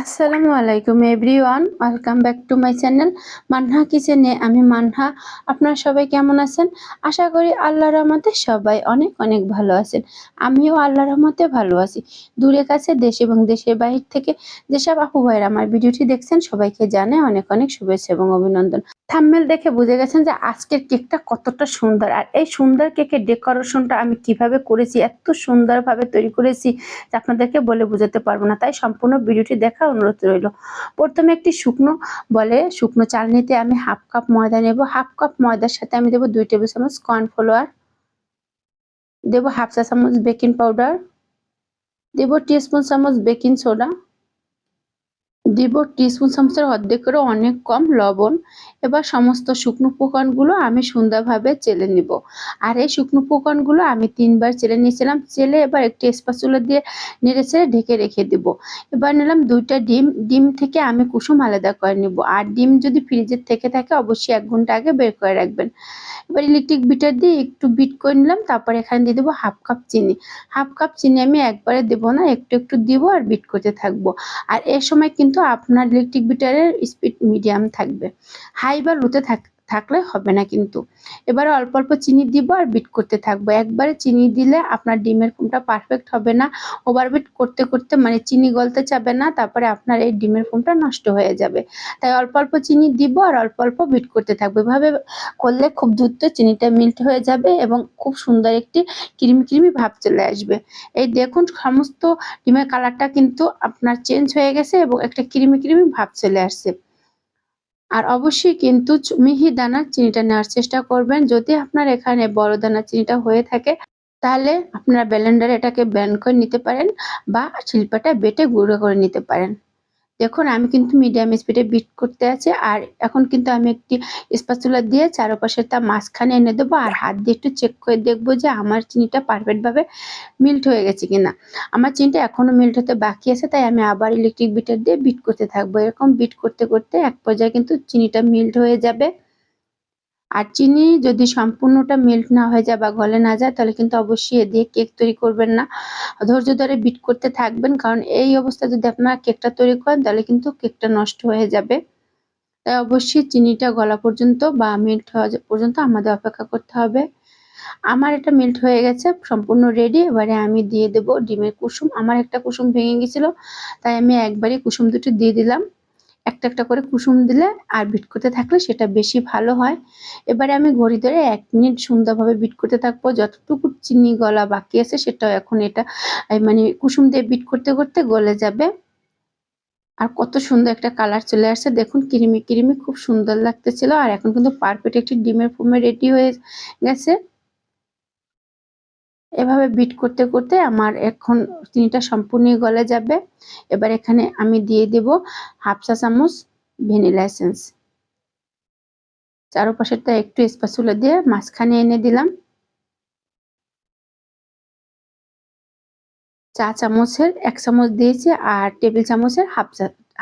আসসালামু আলাইকুম everyone, welcome back to my channel Manha কিচেনে। আমি মানহা। আপনারা সবাই কেমন আছেন? আশা করি আল্লাহর রহমতে সবাই অনেক অনেক ভালো আছেন। আমিও আল্লাহর রহমতে ভালো আছি। দূরে কাছে দেশ এবং দেশের বাহির থেকে যেসব আপু ভাইরা আমার ভিডিওটি দেখছেন সবাইকে জানাই অনেক অনেক শুভেচ্ছা এবং অভিনন্দন। থাম্বনেল দেখে বুঝে গেছেন যে আজকের কেকটা কতটা সুন্দর, আর এই সুন্দর কেকের ডেকোরেশনটা আমি কিভাবে করেছি, এত সুন্দরভাবে তৈরি করেছি যে আপনাদেরকে বলে বোঝাতে পারবো না। তাই সম্পূর্ণ ভিডিওটি দেখার অনুরোধ রইল। প্রথমে একটি শুকনো চাল নিতে আমি হাফ কাপ ময়দা নেব। হাফ কাপ ময়দার সাথে আমি দেবো 2 টেবিল চামচ কর্নফ্লাওয়ার, দেবো হাফ চা চামচ বেকিং পাউডার, দেবো টিস্পুন চামচ বেকিং সোডা, দিব টিস্পুন চামচের অর্ধেকেরও অনেক কম লবণ। এবার সমস্ত শুকনো উপকরণগুলো আমি সুন্দরভাবে চেলে নিব। আর এই শুকনো উপকরণগুলো আমি 3বার চেলে নিয়েছিলাম। চেলে এবার একটি স্প্যাচুলা দিয়ে নেড়ে চেড়ে ঢেকে রেখে দিব। এবার নিলাম 2টা ডিম। ডিম থেকে আমি কুসুম আলাদা করে নিব। আর ডিম যদি ফ্রিজের থেকে থাকে অবশ্যই 1 ঘন্টা আগে বের করে রাখবেন। এবার ইলেকট্রিক বিটার দিয়ে একটু বিট করে নিলাম। তারপর এখানে দিয়ে দেবো হাফ কাপ চিনি। হাফ কাপ চিনি আমি একবারে দেবো না, একটু একটু দিব আর বিট করতে থাকবো। আর এর সময় কিন্তু আপনার ইলেকট্রিক বিটারের স্পিড মিডিয়াম থাকবে, হাই বা লোতে থাকলে হবে না কিন্তু। এবারে অল্প অল্প চিনি দিব আর বিট করতে থাকবো। একবারে চিনি দিলে আপনার ডিমের ফোমটা পারফেক্ট হবে না। ওভার বিট করতে করতে মানে চিনি গলতে চাবে না, তারপরে আপনার এই ডিমের ফোমটা নষ্ট হয়ে যাবে। তাই অল্প অল্প চিনি দিব আর অল্প অল্প বিট করতে থাকবো। এভাবে করলে খুব দ্রুত চিনিটা মেল্ট হয়ে যাবে এবং খুব সুন্দর একটি ক্রিমি ক্রিমি ভাব চলে আসবে। এই দেখুন সমস্ত ডিমের কালারটা কিন্তু আপনার চেঞ্জ হয়ে গেছে এবং একটা ক্রিমি ক্রিমি ভাব চলে আসছে। আর অবশ্যই কিন্তু মিহি দানার চিনিটা নেওয়ার চেষ্টা করবেন। যদি আপনার এখানে বড় দানার চিনিটা হয়ে থাকে তাহলে আপনারা ব্লেন্ডারে এটাকে ব্লেন্ড করে নিতে পারেন বা শিল্পাটায় বেটে গুঁড়ো করে নিতে পারেন। দেখুন আমি কিন্তু মিডিয়াম স্পিডে বিট করতে আছি। আর এখন কিন্তু আমি একটি স্প্যাচুলা দিয়ে চারপাশে তা মাঝখানে এনে দেবো আর হাত দিয়ে একটু চেক করে দেখবো যে আমার চিনিটা পারফেক্ট ভাবে মেল্ট হয়ে গেছে কিনা। আমার চিনিটা এখনো মেল্ট হতে বাকি আছে, তাই আমি আবার ইলেকট্রিক বিটার দিয়ে বিট করতে থাকবো। এরকম বিট করতে করতে এক পর্যায়ে কিন্তু চিনিটা মেল্ট হয়ে যাবে। আর চিনি যদি সম্পূর্ণটা মেল্ট না হয়ে যায় বা গলে না যায় তাহলে কিন্তু অবশ্যই এ দিয়ে কেক তৈরি করবেন না। ধৈর্য ধরে বিট করতে থাকবেন, কারণ এই অবস্থায় যদি আপনারা কেকটা তৈরি করেন তাহলে কিন্তু কেকটা নষ্ট হয়ে যাবে। তাই অবশ্যই চিনিটা গলা পর্যন্ত বা মেল্ট হওয়া পর্যন্ত আমাদের অপেক্ষা করতে হবে। আমার এটা মেল্ট হয়ে গেছে, সম্পূর্ণ রেডি। এবারে আমি দিয়ে দেব ডিমের কুসুম। আমার একটা কুসুম ভেঙে গেছিল, তাই আমি একবারই কুসুম দুটো দিয়ে দিলাম। একটা একটা করে কুসুম দিলে আর বিট করতে থাকলে সেটা বেশি ভালো হয়। এবারে আমি ঘড়ি ধরে 1 মিনিট সুন্দরভাবে বিট করতে থাকবো। যতটুকু চিনি গলা বাকি আছে সেটাও এখন এটা মানে কুসুম দিয়ে বিট করতে করতে গলে যাবে। আর কত সুন্দর একটা কালার চলে আসছে দেখুন, ক্রিমি ক্রিমি খুব সুন্দর লাগতেছিল। আর এখন কিন্তু পারফেক্ট একটি ডিমের ফোমে রেডি হয়ে গেছে। এভাবে বিট করতে করতে আমার এখন চিনিটা সম্পূর্ণই গলে যাবে। এবার এখানে আমি দিয়ে দেব হাফ চা চামচ ভ্যানিলা এসেন্স। চারপাশেরটা একটু স্প্যাচুলা দিয়ে মাঝখানে এনে দিলাম। চা চামচের 1 চামচ দিয়েছি আর টেবিল চামচের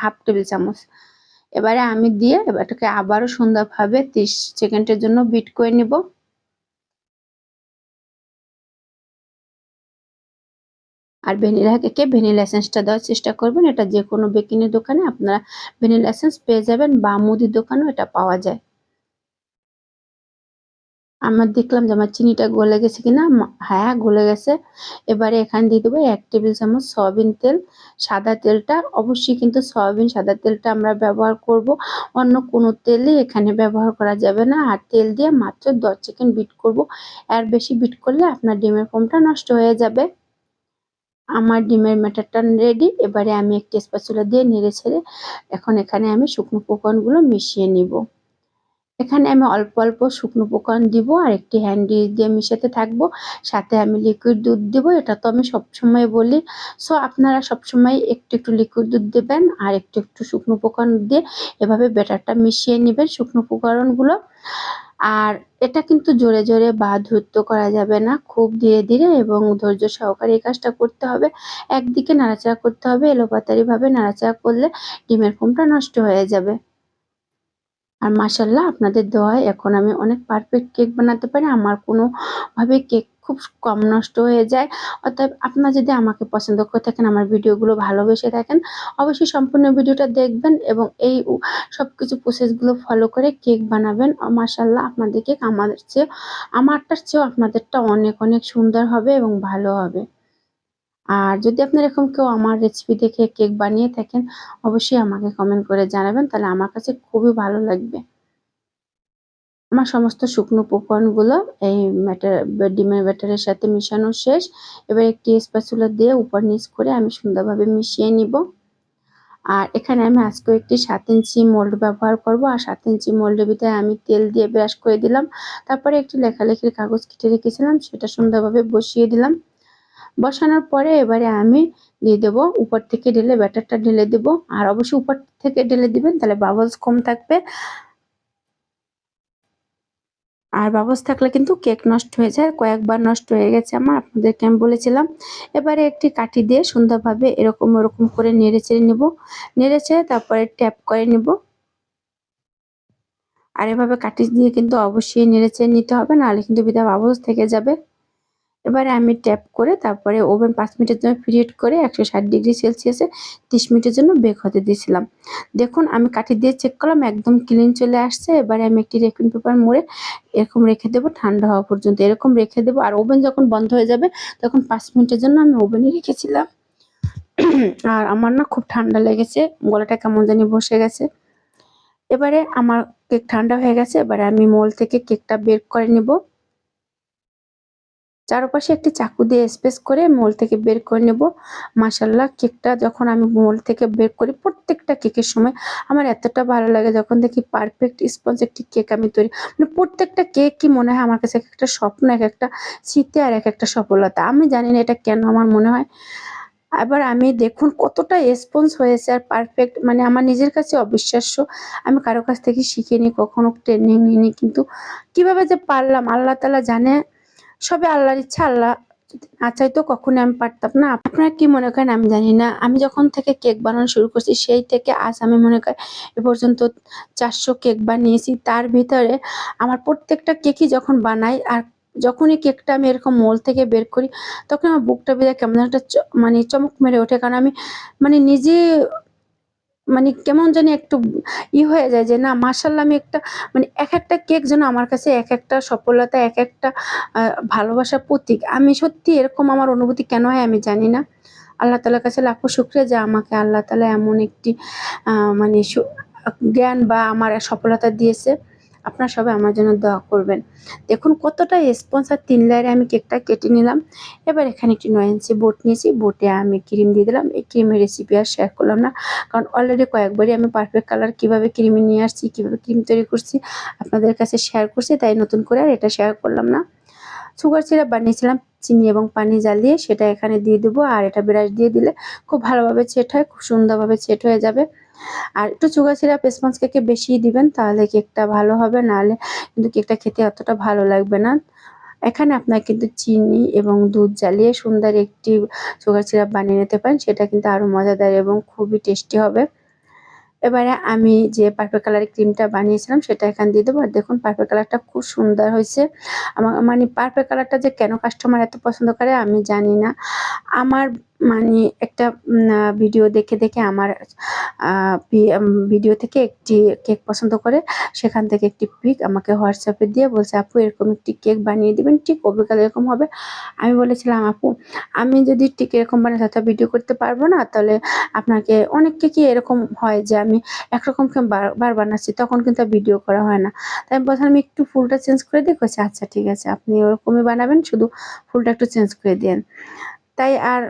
হাফ টেবিল চামচ। এবারে আমি দিয়ে এটাকে আবারও সুন্দরভাবে 30 সেকেন্ডের জন্য বিট করে নিব। আর ভ্যানিলা কেকে ভ্যানিলা এসেন্সটা দেওয়ার চেষ্টা করবেন। এটা যে কোনো বেকিংয়ের দোকানে আপনারা ভ্যানিলা এসেন্স পেয়ে যাবেন বা মুদির দোকানেও এটা পাওয়া যায়। আমার দেখলাম যে আমার চিনিটা গলে গেছে কিনা। হ্যাঁ, গলে গেছে। এবারে এখানে দিয়ে দেবো 1 টেবিল চামচ সয়াবিন তেল। সাদা তেলটা অবশ্যই কিন্তু সয়াবিন সাদা তেলটা আমরা ব্যবহার করব, অন্য কোনো তেলই এখানে ব্যবহার করা যাবে না। আর তেল দিয়ে মাত্র 10 সেকেন্ড বিট করব। এর বেশি বিট করলে আপনার ডিমের ফোমটা নষ্ট হয়ে যাবে। আমার ডিমের ব্যাটারটা রেডি। এবারে আমি একটি স্প্যাচুলা দিয়ে নেড়ে ছেড়ে এখন এখানে আমি শুকনো উপকরণগুলো মিশিয়ে নিব। এখানে আমি অল্প অল্প শুকনো উপকরণ দিব আর একটি হ্যান্ড ডিশ দিয়ে মিশাতে থাকবো। সাথে আমি লিকুইড দুধ দিব, এটা তো আমি সবসময় বলি। সো আপনারা সবসময় একটু একটু লিকুইড দুধ দেবেন আর একটু একটু শুকনো উপকরণ দিয়ে এভাবে ব্যাটারটা মিশিয়ে নেবেন শুকনো উপকরণগুলো। আর এটা কিন্তু জোরে জোরে বা দ্রুত করা যাবে না, খুব ধীরে ধীরে এবং ধৈর্য সহকারে এই কাজটা করতে হবে। একদিকে নাড়াচাড়া করতে হবে, এলোপাতাড়ি ভাবে নাড়াচাড়া করলে ডিমের ফোমটা নষ্ট হয়ে যাবে। আর মাশাআল্লাহ আপনাদের দোয়ায় এখন আমি অনেক পারফেক্ট কেক বানাতে পারি। আমার কোনোভাবে কেক খুব কম নষ্ট হয়ে যায়। অতএব আপনারা যদি আমাকে পছন্দ করে থাকেন, আমার ভিডিওগুলো ভালোবেসে থাকেন, অবশ্যই সম্পূর্ণ ভিডিওটা দেখবেন এবং এই সবকিছু প্রসেসগুলো ফলো করে কেক বানাবেন। মাশাআল্লাহ আপনাদের কেক আমারটার চেয়েও আপনাদেরটা অনেক অনেক সুন্দর হবে এবং ভালো হবে। আর যদি আপনার এরকম কেউ আমার রেসিপি দেখে কেক বানিয়ে থাকেন, অবশ্যই আমাকে কমেন্ট করে জানাবেন, তাহলে আমার কাছে খুবই ভালো লাগবে। আমার সমস্ত শুকনো উপকরণগুলো এই ডিমের ব্যাটারের সাথে মিশানো শেষ। এবার একটি স্প্যাচুলা দিয়ে উপর নিচ করে আমি সুন্দরভাবে মিশিয়ে নিব। আর এখানে আমি আজকে একটি 7 ইঞ্চি মোল্ড ব্যবহার করব। আর 7 ইঞ্চি মোল্ডের ভিতরে আমি তেল দিয়ে ব্রাশ করে দিলাম। তারপরে একটি লেখালেখির কাগজ কেটে রেখেছিলাম, সেটা সুন্দরভাবে বসিয়ে দিলাম। বসানোর পরে এবারে আমি দিয়ে দেবো, উপর থেকে ঢেলে ব্যাটারটা ঢেলে দেবো। আর অবশ্যই উপর থেকে ঢেলে দিবেন, তাহলে বাবলস কম থাকবে। আর বাবলস থাকলে কিন্তু কেক নষ্ট হয়ে যায়। কয়েকবার নষ্ট হয়ে গেছে আমার, আপনাদেরকে আমি বলেছিলাম। এবারে একটি কাঠি দিয়ে সুন্দরভাবে এরকম ওরকম করে নেড়ে চেড়ে নেব। নেড়ে চেড়ে তারপরে ট্যাপ করে নেব। আর এভাবে কাঠি দিয়ে কিন্তু অবশ্যই নেড়ে চেড়ে নিতে হবে, নাহলে কিন্তু ভিতরে বাবলস থেকে যাবে। এবারে আমি ট্যাপ করে তারপরে ওভেন 5 মিনিটের জন্য প্রিহিট করে 160 ডিগ্রি সেলসিয়াসে 30 মিনিটের জন্য বেক হতে দিয়েছিলাম। দেখুন আমি কাঠি দিয়ে চেক করলাম, একদম ক্লিন চলে আসছে। এবারে আমি একটি রেপিং পেপার মুড়ে এরকম রেখে দেবো ঠান্ডা হওয়া পর্যন্ত, এরকম রেখে দেবো। আর ওভেন যখন বন্ধ হয়ে যাবে তখন 5 মিনিটের জন্য আমি ওভেনে রেখেছিলাম। আর আমার না খুব ঠান্ডা লেগেছে, গলাটা কেমন জানি বসে গেছে। এবারে আমার কেক ঠান্ডা হয়ে গেছে, এবারে আমি মোল্ড থেকে কেকটা বের করে নেব। চারপাশে একটি চাকু দিয়ে স্পেস করে মোল্ড থেকে বের করে নেব। মাশাআল্লাহ কেকটা যখন আমি মোল্ড থেকে বের করি, প্রত্যেকটা কেকের সময় আমার এতটা ভালো লাগে যখন দেখি পারফেক্ট স্পঞ্জ একটি কেক আমি তৈরি, মানে প্রত্যেকটা কেক কি মনে হয় আমার কাছে এক একটা স্বপ্ন, এক একটা স্মৃতি আর এক একটা সফলতা। আমি জানি না এটা কেন আমার মনে হয়। এবার আমি দেখুন কতটা স্পঞ্জ হয়েছে আর পারফেক্ট, মানে আমার নিজের কাছে অবিশ্বাস্য। আমি কারো কাছ থেকে শিখিনি, কখনো ট্রেনিং নিইনি, কিন্তু কিভাবে যে পারলাম আল্লাহ তাআলা জানে। সবে আল্লাহর ইচ্ছা, আল্লাহ যদি না চাইতো কখনোই আমি পারতাম না। আপনারা কি মনে করেন আমি জানি না। আমি যখন থেকে কেক বানানো শুরু করছি সেই থেকে আজ আমি মনে করি এ পর্যন্ত 400 কেক বানিয়েছি। তার ভিতরে আমার প্রত্যেকটা কেকই যখন বানাই আর যখনই কেকটা আমি এরকম মোল্ড থেকে বের করি, তখন আমার বুকটা ভিতরে কেমন একটা মানে চমক মেরে ওঠে। কারণ আমি মানে নিজে মানে কেমন জানি একটু হয়ে যায় যে না মাশাআল্লাহ আমি একটা মানে এক একটা কেক যেন আমার কাছে এক একটা সফলতা, এক একটা ভালোবাসার প্রতীক। আমি সত্যি এরকম আমার অনুভূতি কেন হয় আমি জানি না। আল্লাহ তাআলার কাছে লাখো শুকরিয়া যে আমাকে আল্লাহ তাআলা এমন একটি মানে জ্ঞান বা আমার সফলতা দিয়েছে। আপনারা সবাই আমার জন্য দোয়া করবেন। দেখুন কতটা স্পঞ্জ আর 3 লেয়ারে আমি কেকটা কেটে নিলাম। এবার এখানে একটি 9 ইঞ্চি বোট নিয়েছি, বোটে আমি ক্রিম দিয়ে দিলাম। এই ক্রিমের রেসিপি আর শেয়ার করলাম না, কারণ অলরেডি কয়েকবারই আমি পারফেক্ট কালার কিভাবে ক্রিমে নিয়ে আসছি, কিভাবে ক্রিম তৈরি করছি আপনাদের কাছে শেয়ার করছি, তাই নতুন করে আর এটা শেয়ার করলাম না। সুগার সিরাপ বানিয়েছিলাম চিনি এবং পানি জ্বালিয়ে, সেটা এখানে দিয়ে দেবো। আর এটা ব্রাশ দিয়ে দিলে খুব ভালোভাবে সেট হয়, খুব সুন্দরভাবে সেট হয়ে যাবে। আর একটু সুগার সিরাপ স্পঞ্জ কেকে বেশিই দিবেন, তাহলে কেকটা ভালো হবে, নাহলে কিন্তু কেকটা খেতে অতটা ভালো লাগবে না। এখানে আপনার কিন্তু চিনি এবং দুধ জ্বালিয়ে সুন্দর একটি সুগার সিরাপ বানিয়ে নিতে পারেন, সেটা কিন্তু আরো মজাদার এবং খুবই টেস্টি হবে। এবারে আমি যে পার্পল কালারের ক্রিমটা বানিয়েছিলাম সেটা এখানে দিয়ে দেবো। আর দেখুন পার্পল কালারটা খুব সুন্দর হয়েছে। আমার মানে পার্পল কালারটা যে কেন কাস্টমার এত পছন্দ করে আমি জানি না। আমার মানে একটা ভিডিও দেখে আমার ভিডিও থেকে একটি কেক পছন্দ করে, সেখান থেকে একটি পিক আমাকে হোয়াটসঅ্যাপে দিয়ে বলছে আপু এরকম একটি কেক বানিয়ে দিবেন, ঠিক অবিকাল এরকম হবে। আমি বলেছিলাম আপু আমি যদি ঠিক এরকম বানাই তাহলে ভিডিও করতে পারবো না, তাহলে আপনাকে অনেক কেকই এরকম হয় যে আমি একরকমকে বারবার বানাচ্ছি, তখন কিন্তু আর ভিডিও করা হয় না। তাই আমি বলছিলাম আমি একটু ফুলটা চেঞ্জ করে দিই, কইছে আচ্ছা ঠিক আছে আপনি ওরকমই বানাবেন, শুধু ফুলটা একটু চেঞ্জ করে দিয়েন। তাই আর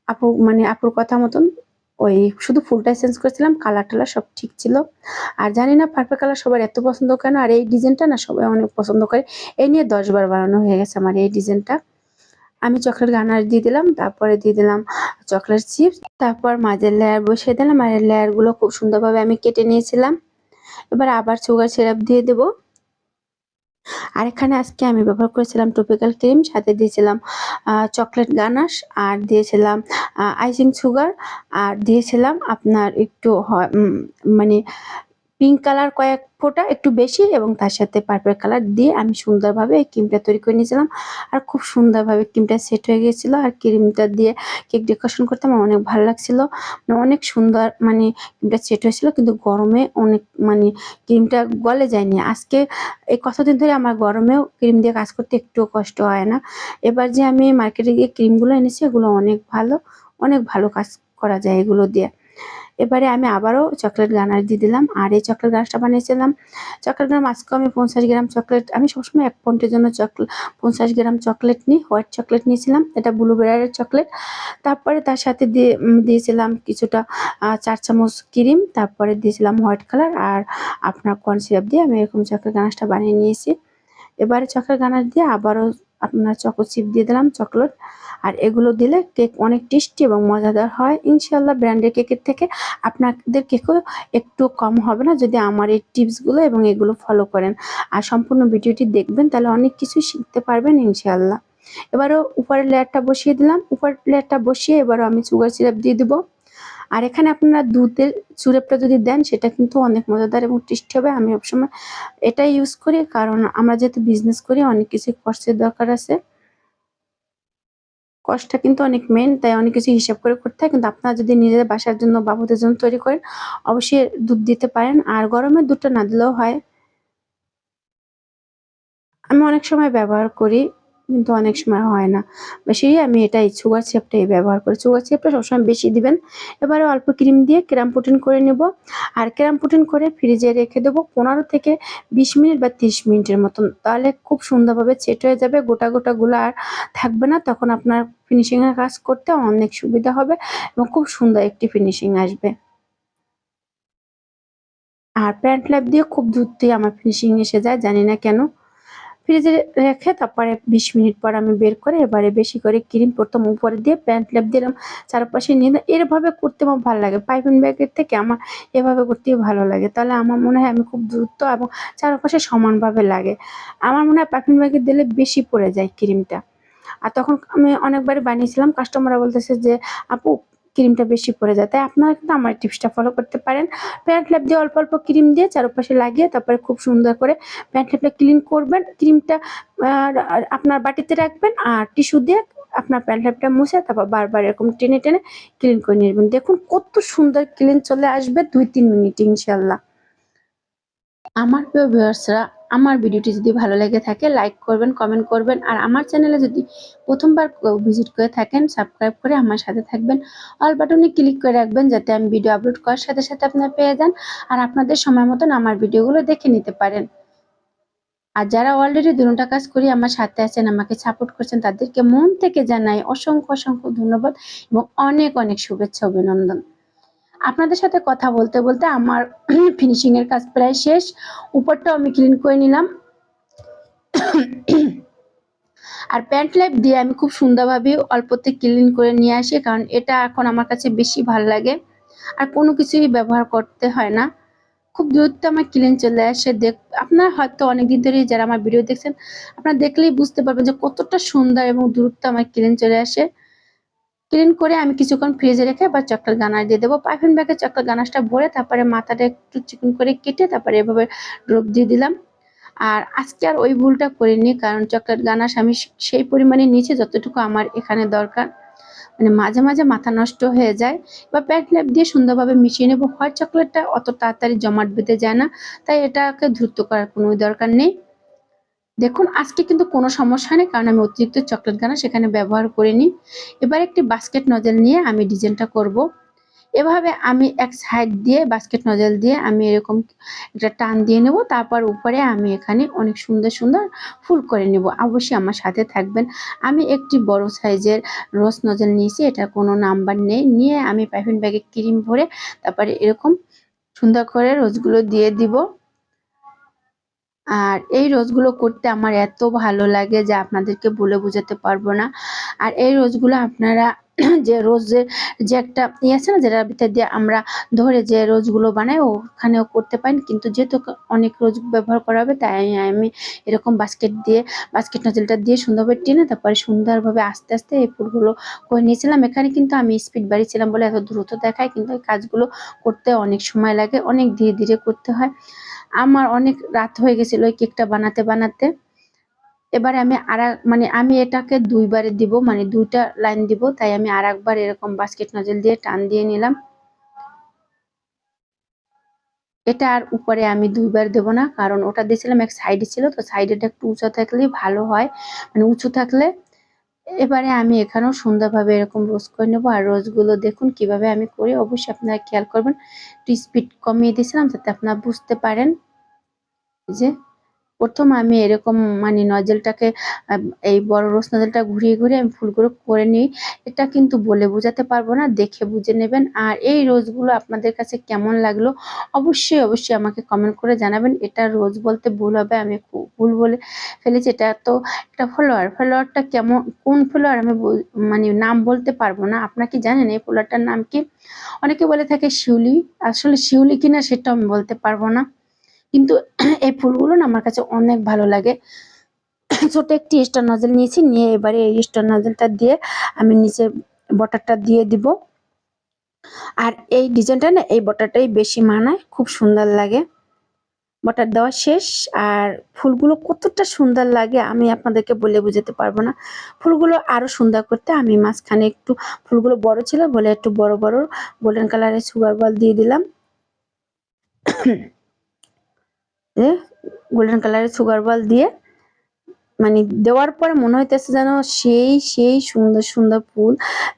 আপু মানে আপুর কথা মতন ওই শুধু ফুলটাই চেঞ্জ করেছিলাম, কালার টালার সব ঠিক ছিল। আর জানি না পার্পল কালার সবার এত পছন্দ কেন, আর এই ডিজাইনটা না সবাই অনেক পছন্দ করে। এই নিয়ে 10 বার বানানো হয়ে গেছে আমার এই ডিজাইনটা। আমি চকলেট গানাশ দিয়ে দিলাম, তারপরে দিয়ে দিলাম চকলেট চিপস, তারপর মাঝের লেয়ার বসিয়ে দিলাম। আর এই লেয়ার গুলো খুব সুন্দরভাবে আমি কেটে নিয়েছিলাম। এবার আবার সুগার সিরাপ দিয়ে দেব। আর এখানে আজকে আমি ব্যবহার করেছিলাম টপিক্যাল ক্রিম, সাথে দিয়েছিলাম চকলেট গানাশ, আর দিয়েছিলাম আইসিং সুগার, আর দিয়েছিলাম আপনার একটু মানে পিঙ্ক কালার কয়েক ফোঁটা একটু বেশি এবং তার সাথে পার্পল কালার দিয়ে আমি সুন্দরভাবে এই ক্রিমটা তৈরি করে নিয়েছিলাম। আর খুব সুন্দরভাবে ক্রিমটা সেট হয়ে গিয়েছিল। আর ক্রিমটা দিয়ে কেক ডেকোরেশন করতে আমার অনেক ভালো লাগছিল। অনেক সুন্দর ক্রিমটা সেট হয়েছিল, কিন্তু গরমে অনেক ক্রিমটা গলে যায়নি। আজকে এই কতদিন ধরে আমার গরমেও ক্রিম দিয়ে কাজ করতে একটুও কষ্ট হয় না। এবার যে আমি মার্কেটে গিয়ে ক্রিমগুলো এনেছি এগুলো অনেক ভালো, অনেক ভালো কাজ করা যায় এগুলো দিয়ে। এবারে আমি আবারও চকলেট গানাশ দিয়ে দিলাম। আর এই চকলেট গানাশটা বানিয়েছিলাম, চকলেট গ্রাম আজকে আমি 50 গ্রাম চকলেট, আমি সবসময় 1 পন্ডের জন্য 50 গ্রাম চকলেট নিই, হোয়াইট চকলেট নিয়েছিলাম, এটা ব্লুবেরির চকলেট। তারপরে তার সাথে দিয়েছিলাম কিছুটা 4 চামচ ক্রিম, তারপরে দিয়েছিলাম হোয়াইট কালার আর আপনার কর্ন সিরাপ দিয়ে আমি এরকম চকলেট গানাশটা বানিয়ে নিয়েছি। এবারে চকলেট গানাশ দিয়ে আবারও আপনার চকো চিপ দিয়ে দিলাম চকলেট। আর এগুলো দিলে কেক অনেক টেস্টি এবং মজাদার হয় ইনশাল্লাহ। ব্র্যান্ডের কেকের থেকে আপনাদের কেকও একটু কম হবে না যদি আমার এই টিপসগুলো এবং এগুলো ফলো করেন। আর সম্পূর্ণ ভিডিওটি দেখবেন, তাহলে অনেক কিছু শিখতে পারবেন ইনশাল্লাহ। এবারও উপরের লেয়ারটা বসিয়ে দিলাম, উপরের লেয়ারটা বসিয়ে এবারও আমি সুগার সিরাপ দিয়ে দেবো। আর এখানে আপনারা দুধের সিরাপটা যদি দেন সেটা কিন্তু অনেক মজাদার এবং টেস্টি হবে। আমি সবসময় এটাই ইউজ করি, কারণ আমরা যেহেতু বিজনেস করি অনেক কিছু কষ্টের দরকার আছে। কষ্টটা কিন্তু অনেক মেইন, তাই অনেক কিছু হিসাব করে করতে হয়। কিন্তু আপনারা যদি নিজেদের বাসার জন্য বাবুদের জন্য তৈরি করেন অবশ্যই দুধ দিতে পারেন, আর গরমের দুধটা না দিলেও হয়। আমি অনেক সময় ব্যবহার করি, কিন্তু অনেক সময় হয় না। বেশি আমি এটাই সুগার সিরাপটাই ব্যবহার করি। সুগার সিরাপটা সবসময় বেশি দিবেন। এবারে অল্প ক্রিম দিয়ে ক্রাম পুডিং করে নেব। আর ক্রাম পুডিং করে ফ্রিজে রেখে দেবো 15 থেকে 20 মিনিট বা 30 মিনিটের মতন। তাহলে খুব সুন্দরভাবে সেট হয়ে যাবে, গোটা গুলো আর থাকবে না। তখন আপনার ফিনিশিং এর কাজ করতে অনেক সুবিধা হবে এবং খুব সুন্দর একটি ফিনিশিং আসবে। আর প্যান্ট ল্যাপ দিয়ে খুব দ্রুতই আমার ফিনিশিং এসে যায়, জানি না কেন। ফ্রিজে রেখে তারপরে 20 মিনিট পর আমি বের করে এবারে বেশি করে ক্রিম প্রথম উপরে দিয়ে প্যান্ট ল্যাপ দিলাম, চারপাশে নিয়ে এভাবে করতে আমার ভালো লাগে। পাইপিং ব্যাগের থেকে আমার এভাবে করতেই ভালো লাগে। তাহলে আমার মনে হয় আমি খুব দ্রুত এবং চারপাশে সমানভাবে লাগে। আমার মনে হয় পাইপিং ব্যাগে দিলে বেশি পড়ে যায় ক্রিমটা। আর তখন আমি অনেকবারই বানিয়েছিলাম, কাস্টমাররা বলতেছে যে আপু ক্রিমটা বেশি পড়ে যায়। তাই আপনারা কিন্তু আমার টিপসটা ফলো করতে পারেন। প্যান্ট ল্যাপ দিয়ে অল্প অল্প ক্রিম দিয়ে চারপাশে লাগিয়ে তারপরে খুব সুন্দর করে প্যান্ট ল্যাপটা ক্লিন করবেন। ক্রিমটা আপনার বাটিতে রাখবেন আর টিস্যু দিয়ে আপনার প্যান্ট ল্যাপটা মুছে তারপর বারবার এরকম টেনে টেনে ক্লিন করে নেবেন। দেখুন কত সুন্দর ক্লিন চলে আসবে 2-3 মিনিট ইনশাল্লাহ। আমার প্রিয় ভিউয়ার্সরা, আমার ভিডিওটি যদি ভালো লেগে থাকে লাইক করবেন, কমেন্ট করবেন। আর আমার চ্যানেলে যদি প্রথমবার ভিজিট করে থাকেন সাবস্ক্রাইব করে আমার সাথে থাকবেন। অল বাটনে ক্লিক করে রাখবেন যাতে আমি ভিডিও আপলোড করার সাথে সাথে আপনারা পেয়ে যান আর আপনাদের সময় মতন আমার ভিডিওগুলো দেখে নিতে পারেন। আর যারা অলরেডি দুটোটা কাজ করি আমার সাথে আছেন, আমাকে সাপোর্ট করছেন, তাদেরকে মন থেকে জানাই অসংখ্য অসংখ্য ধন্যবাদ এবং অনেক অনেক শুভেচ্ছা অভিনন্দন। আপনাদের সাথে কথা বলতে বলতে আমার ফিনিশিং এর কাজ প্রায় শেষ। উপরটাও আমি ক্লিন করে নিলাম। আর প্যান্ট ল্যাপ দিয়ে আমি খুব সুন্দরভাবে অল্পতে ক্লিন করে নিয়ে আসি, কারণ এটা এখন আমার কাছে বেশি ভালো লাগে। আর কোনো কিছুই ব্যবহার করতে হয় না, খুব দ্রুত আমার ক্লিন চলে আসে। আপনারা হয়তো অনেকদিন ধরেই যারা আমার ভিডিও দেখছেন আপনারা দেখলেই বুঝতে পারবেন যে কতটা সুন্দর এবং দ্রুত আমার ক্লিন চলে আসে। ক্লিন করে আমি কিছুক্ষণ ফ্রিজে রেখে আবার চকলেট গানাশ দিয়ে দেবো। পাইপিং ব্যাগে চকলেট গানাশটা ভরে তারপরে মাথাটা একটু চিকন করে কেটে তারপরে এভাবে ড্রপ দিয়ে দিলাম। আর আজকে আর ওই ভুলটা করিনি, কারণ চকলেট গানাশ আমি সেই পরিমাণে নিয়েছি যতটুকু আমার এখানে দরকার। মাঝে মাঝে মাথা নষ্ট হয়ে যায়। বা প্যান্ট ল্যাপ দিয়ে সুন্দরভাবে মিশিয়ে নেবো। হোয়াইট চকলেটটা অত তাড়াতাড়ি জমাট বেঁধে যায় না, তাই এটাকে দ্রুত করার কোনো দরকার নেই। দেখুন আজকে কিন্তু কোনো সমস্যা নেই, কারণ আমি অতিরিক্ত চকলেট গানাশ সেখানে ব্যবহার করিনি। এবার একটি বাস্কেট নজেল নিয়ে আমি ডিজাইনটা করব। এভাবে আমি এক সাইড দিয়ে বাস্কেট নজেল দিয়ে আমি এরকম একটা টান দিয়ে নেব, তারপর উপরে আমি এখানে অনেক সুন্দর সুন্দর ফুল করে নেব। অবশ্যই আমার সাথে থাকবেন। আমি একটি বড় সাইজের রোজ নজেল নিয়েছি, এটা কোনো নাম্বার নেই, নিয়ে আমি পাইপিং ব্যাগে ক্রিম ভরে তারপরে এরকম সুন্দর করে রোজগুলো দিয়ে দিব। আর এই রোজগুলো করতে আমার এত ভালো লাগে যে আপনাদেরকে বলে বোঝাতে পারবো না। আর এই রোজগুলো আপনারা যে রোজের যে একটা আছে না, যেটার ভিতর দিয়ে আমরা ধরে যে রোজগুলো বানাই, ওখানেও করতে পারেন। কিন্তু যেহেতু অনেক রোজ ব্যবহার করা হবে, তাই আমি এরকম বাস্কেট নজলটা দিয়ে সুন্দরভাবে টেনে তারপরে সুন্দরভাবে আস্তে আস্তে এই ফুলগুলো করে নিয়েছিলাম। এখানে কিন্তু আমি স্পিড বাড়িয়েছিলাম বলে এত দ্রুত দেখায়, কিন্তু এই কাজগুলো করতে অনেক সময় লাগে, অনেক ধীরে ধীরে করতে হয়। আমার অনেক রাত হয়ে গেছিল ওই কেকটা বানাতে বানাতে। এবারে আমি আমি এটাকে দুইবারে দিব, মানে দুইটা লাইন দিব, তাই আমি আরেকবার এরকম বাস্কেট নজল দিয়ে টান দিয়ে নিলাম। এটা আর উপরে আমি দুইবার দেব না, কারণ ওটা দিয়েছিলাম এক সাইডে ছিল, তো সাইডেটা একটু উঁচু থাকলেই ভালো হয়, মানে উঁচু থাকলে। এবারে আমি এখানেও সুন্দরভাবে এরকম রোজ করে নেবো। আর রোজগুলো দেখুন কিভাবে আমি করি, অবশ্যই আপনারা খেয়াল করবেন। একটু স্পিড কমিয়ে দিয়েছিলাম যাতে আপনারা বুঝতে পারেন। যে প্রথম আমি এরকম মানে নজলটাকে এই বড় রোজ নজলটা ঘুরিয়ে ঘুরিয়ে আমি ফুলগুলো করে নিই। এটা কিন্তু বলে বোঝাতে পারবো না, দেখে বুঝে নেবেন। আর এই রোজগুলো আপনাদের কাছে কেমন লাগলো অবশ্যই অবশ্যই আমাকে কমেন্ট করে জানাবেন। এটা রোজ বলতে ভুল হবে, আমি ভুল বলে ফেলেছি। এটা তো একটা ফ্লাওয়ারটা কেমন, কোন ফ্লাওয়ার আমি মানে নাম বলতে পারবো না। আপনারা কি জানেন এই ফ্লাওয়ারটার নাম কি? অনেকে বলে থাকে শিউলি, আসলে শিউলি কিনা সেটা আমি বলতে পারবো না। কিন্তু এই ফুলগুলো না আমার কাছে অনেক ভালো লাগে। ছোট একটি স্টার নজল নিয়েছি, নিয়ে এবারে এই স্টার নজলটা দিয়ে আমি নিচে বর্ডারটা দিয়ে দিব। আর এই ডিজাইনটা না এই বর্ডারটাই বেশি মানায়, খুব সুন্দর লাগে। বর্ডার দেওয়া শেষ। আর ফুলগুলো কতটা সুন্দর লাগে আমি আপনাদেরকে বলে বোঝাতে পারবো না। ফুলগুলো আরো সুন্দর করতে আমি মাঝখানে একটু, ফুলগুলো বড় ছিল বলে একটু বড় বড় গোল্ডেন কালারের সুগার বল দিয়ে দিলাম। গোল্ডেন কালারের সুগার বল দিয়ে মানে দেওয়ার পরে মনে হইতেছে যেন সেই সুন্দর সুন্দর ফুল,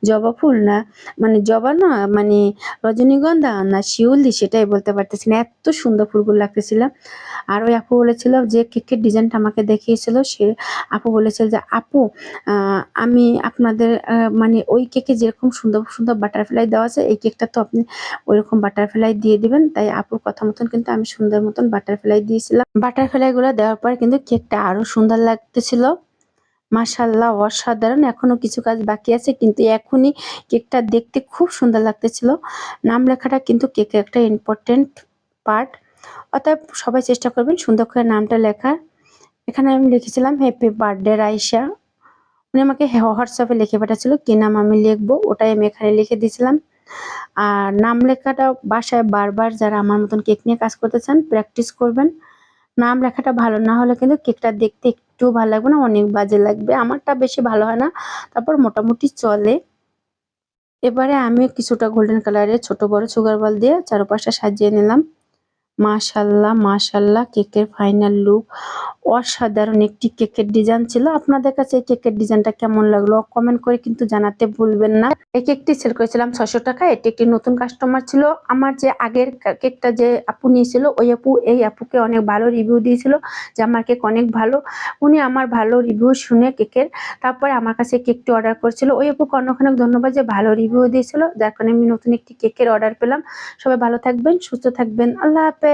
জবা ফুল না, মানে জবা না, মানে রজনীগন্ধা না শিউলি, সেটাই বলতে পারতেছি না, এত সুন্দর ফুলগুলো লাগতেছিল। আর ওই আপু বলেছিল যে কেকের ডিজাইনটা আমাকে দেখিয়েছিল, সে আপু বলেছিল যে আপু আমি আপনাদের মানে ওই কেকে যেরকম সুন্দর সুন্দর বাটারফ্লাই দেওয়া আছে, এই কেকটা তো আপনি ওইরকম বাটারফ্লাই দিয়ে দিবেন। তাই আপুর কথা মতন কিন্তু আমি সুন্দর মতন বাটারফ্লাই দিয়েছিলাম। বাটারফ্লাই গুলো দেওয়ার পর কিন্তু কেকটা আরো সুন্দর লাগতেছিল। মাশাআল্লাহ অসাধারণ। এখনো কিছু কাজ বাকি আছে, কিন্তু এখনই কেকটা দেখতে খুব সুন্দর লাগতেছিল। নাম লেখাটা কিন্তু কেকের একটা ইম্পর্টেন্ট পার্ট, অতএব সবাই চেষ্টা করবেন সুন্দর করে নামটা লেখার। এখানে আমি লিখেছিলাম হ্যাপি বার্থডে রাইসা। উনি আমাকে হোয়াটসঅ্যাপে লিখে পাঠাচ্ছিল কি নাম আমি লিখবো, ওটাই আমি এখানে লিখে দিয়েছিলাম। আর নাম লেখাটা বাসায় বারবার যারা আমার মতন কেক নিয়ে কাজ করতে চান প্র্যাকটিস করবেন। নাম লেখাটা ভালো না হলে কিন্তু কেকটা দেখতে একটু ভালো লাগবে না, অনেক বাজে লাগবে। আমারটা বেশি ভালো হয় না, তারপর মোটামুটি চলে। এবারে আমি কিছুটা গোল্ডেন কালারের ছোট বড় সুগার বল দিয়ে চারপাশটা সাজিয়ে নিলাম। মাশাআল্লাহ মাশাআল্লাহ, কেকের ফাইনাল লুক অসাধারণ একটি কেকের ডিজাইন ছিল। আপনাদের কাছে এই কেকের ডিজাইনটা কেমন লাগলো কমেন্ট করে কিন্তু জানাতে ভুলবেন না। এই কেকটি সেল করেছিলাম 600 টাকা। এটি একটি নতুন কাস্টমার ছিল। আমার যে আগের কেকটা যে আপু নিয়েছিল, ওই আপু এই আপুকে অনেক ভালো রিভিউ দিয়েছিল যে আমার কেক অনেক ভালো। উনি আমার ভালো রিভিউ শুনে কেকের তারপরে আমার কাছে কেকটি অর্ডার করেছিল। ওই আপুকে অনেক ধন্যবাদ যে ভালো রিভিউ দিয়েছিল, যার কারণে আমি নতুন একটি কেকের অর্ডার পেলাম। সবাই ভালো থাকবেন, সুস্থ থাকবেন, আল্লাহ হাফেজ।